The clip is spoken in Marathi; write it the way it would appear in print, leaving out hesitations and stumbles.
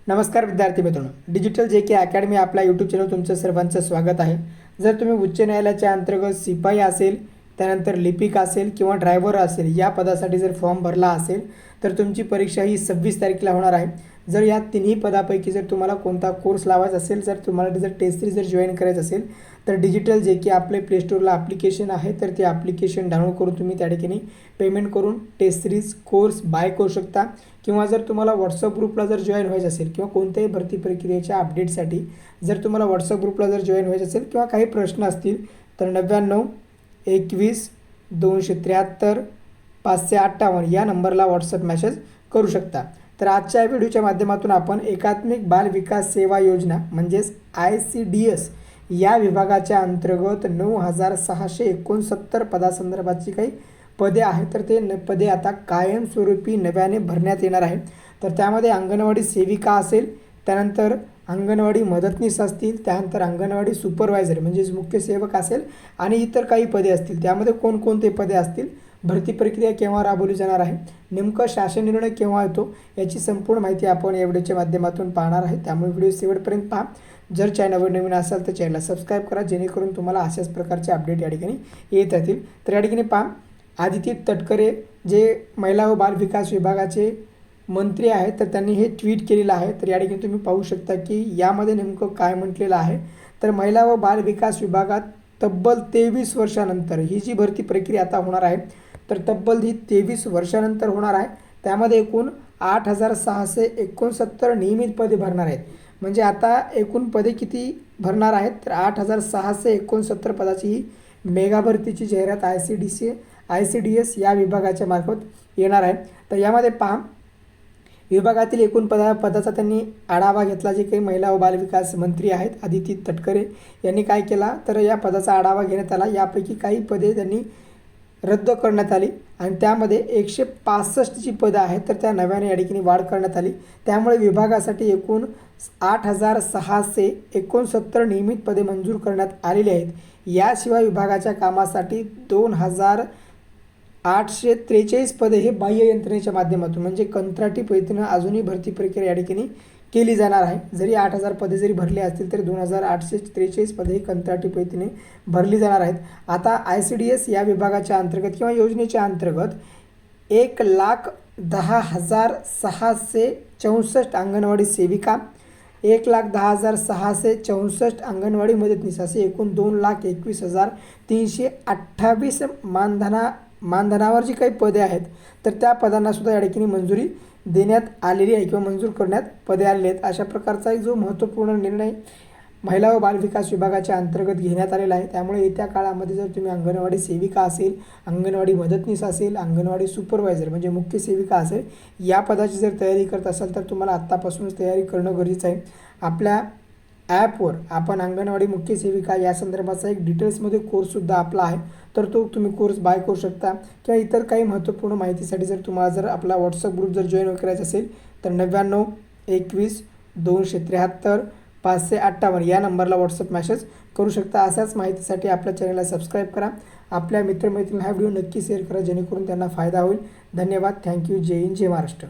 नमस्कार विद्यार्थी मित्रांनो, डिजिटल जे अकॅडमी आपल्या यूट्यूब चॅनल तुमचं सर्वांचं स्वागत आहे। जर तुम्ही उच्च न्यायालयाच्या अंतर्गत सिपाई असेल, त्यानंतर लिपिक असेल किंवा ड्रायव्हर असेल या पदासाठी जर फॉर्म भरला असेल तर तुमची परीक्षा ही 26 तारखेला होणार आहे। जर या तिन्ही पदापैकी जर तुम्हाला कोणता कोर्स लावायचा असेल, जर तुम्हाला जर टेस्ट सीरीज जर जॉईन करायचं असेल तर डिजिटल जे आपले प्ले स्टोरला ॲप्लिकेशन आहे, तर ते ॲप्लिकेशन डाउनलोड करून तुम्ही त्या ठिकाणी पेमेंट करून टेस्ट सीरीज कोर्स बाय करू शकता। किंवा जर तुम्हाला व्हॉट्सअप ग्रुपला जर जॉईन व्हायचं असेल किंवा कोणत्याही भरती प्रक्रियेच्या अपडेटसाठी जर तुम्हाला व्हॉट्सअप ग्रुपला जर जॉईन व्हायचं असेल किंवा काही प्रश्न असतील तर 99 21 273 558 या नंबरला व्हॉट्सअप मेसेज करू शकता। तर आजच्या व्हिडिओच्या माध्यमातून आपण एकात्मिक बाल विकास सेवा योजना म्हणजेच ICDS या विभागाच्या अंतर्गत 9669 पदासंदर्भाची काही पदे आहेत, तर ते पदे आता कायमस्वरूपी नव्याने भरण्यात येणार आहे। तर त्यामध्ये अंगणवाडी सेविका असेल, त्यानंतर अंगणवाडी मदतनीस असतील, त्यानंतर अंगणवाडी सुपरवायझर म्हणजेच मुख्य सेवक असेल आणि इतर काही पदे असतील। त्यामध्ये कोणकोणते पदे असतील, भरती प्रक्रिया केव्हा राबवली जाणार आहे, नेमका शासन निर्णय केव्हा येतो, याची संपूर्ण माहिती आपण या व्हिडिओच्या माध्यमातून पाहणार आहे। त्यामुळे व्हिडिओ शेवटपर्यंत पहा। जर चॅनलवर नवीन असाल तर चॅनलला सबस्क्राईब करा, जेणेकरून तुम्हाला अशाच प्रकारचे अपडेट या ठिकाणी येत राहतील। तर या ठिकाणी पहा, आदिती तटकरे जे महिला व बाल विकास विभागाचे मंत्री आहेत, तर त्यांनी हे ट्विट केलेलं आहे। तर या ठिकाणी तुम्ही पाहू शकता की यामध्ये नेमकं काय म्हटलेलं आहे। तर महिला व बाल विकास विभागात तब्बल 23 वर्षानंतर ही जी भरती प्रक्रिया आता होणार आहे, तर तब्बल ही 23 वर्षानंतर होणार आहे। त्यामध्ये एकूण 8669 नियमित पदे भरणार आहेत। म्हणजे आता एकूण पदे किती भरणार आहेत, तर 8669 पदाची ही मेगा भरतीची जाहिरात ICDS या विभागाच्या मार्फत येणार आहे। तर यामध्ये पहा, विभागातील एकूण पदाचा त्यांनी आढावा घेतला। जे काही महिला व बालविकास मंत्री आहेत आदिती तटकरे यांनी काय केला, तर या पदाचा आढावा घेण्यात आला। यापैकी काही पदे त्यांनी रद्द करण्यात आली आणि त्यामध्ये 165 जी पदं आहेत तर त्या नव्याने या ठिकाणी वाढ करण्यात आली। त्यामुळे विभागासाठी एकूण 8669 नियमित पदे मंजूर करण्यात आलेली आहेत। याशिवाय विभागाच्या कामासाठी 2843 पदे हे बाह्य यंत्रणेच्या माध्यमातून म्हणजे कंत्राटी पद्धतीनं अजूनही भरती प्रक्रिया या ठिकाणी केली जाणार आहे। जरी 8000 पदे जरी भरली असतील तर 2843 पदे ही कंत्राटी पद्धतीने भरली जाणार आहेत। आता ICDS या विभागाच्या अंतर्गत किंवा योजनेच्या अंतर्गत 1,10,664 अंगणवाडी सेविका, 1,10,664 अंगणवाडी मदतनीस असे एकूण 2,21,328 मानधनावर जी काही पदे आहेत तर त्या पदांना सुद्धा या ठिकाणी मंजुरी देण्यात आलेली आहे किंवा मंजूर करण्यात पदे आलेले आहेत। अशा प्रकारचा एक जो महत्त्वपूर्ण निर्णय महिला व बाल विकास विभागाच्या अंतर्गत घेण्यात आलेला आहे। त्यामुळे येत्या काळामध्ये जर तुम्ही अंगणवाडी सेविका असेल, अंगणवाडी मदतनीस असेल, अंगणवाडी सुपरवायझर म्हणजे मुख्य सेविका असेल, या पदाची जर तयारी करत असाल तर तुम्हाला आत्तापासूनच तयारी करणं गरजेचं आहे। आपल्या ॲपवर आपण अंगणवाडी मुख्य सेविका या संदर्भाचा एक डिटेल्समध्ये कोर्ससुद्धा आपला आहे, तर तो तुम्ही कोर्स बाय करू शकता। किंवा इतर काही महत्त्वपूर्ण माहितीसाठी जर तुम्हाला जर आपला व्हॉट्सअप ग्रुप जर जॉईन करायचा असेल तर 99 21 273 558 या नंबरला व्हॉट्सअप मेसेज करू शकता। अशाच माहितीसाठी आपल्या चॅनलला सबस्क्राईब करा, आपल्या मित्रमैत्रिणींना हा व्हिडिओ नक्की शेअर करा, जेणेकरून त्यांना फायदा होईल। धन्यवाद, थँक्यू, जय हिंद, जय महाराष्ट्र।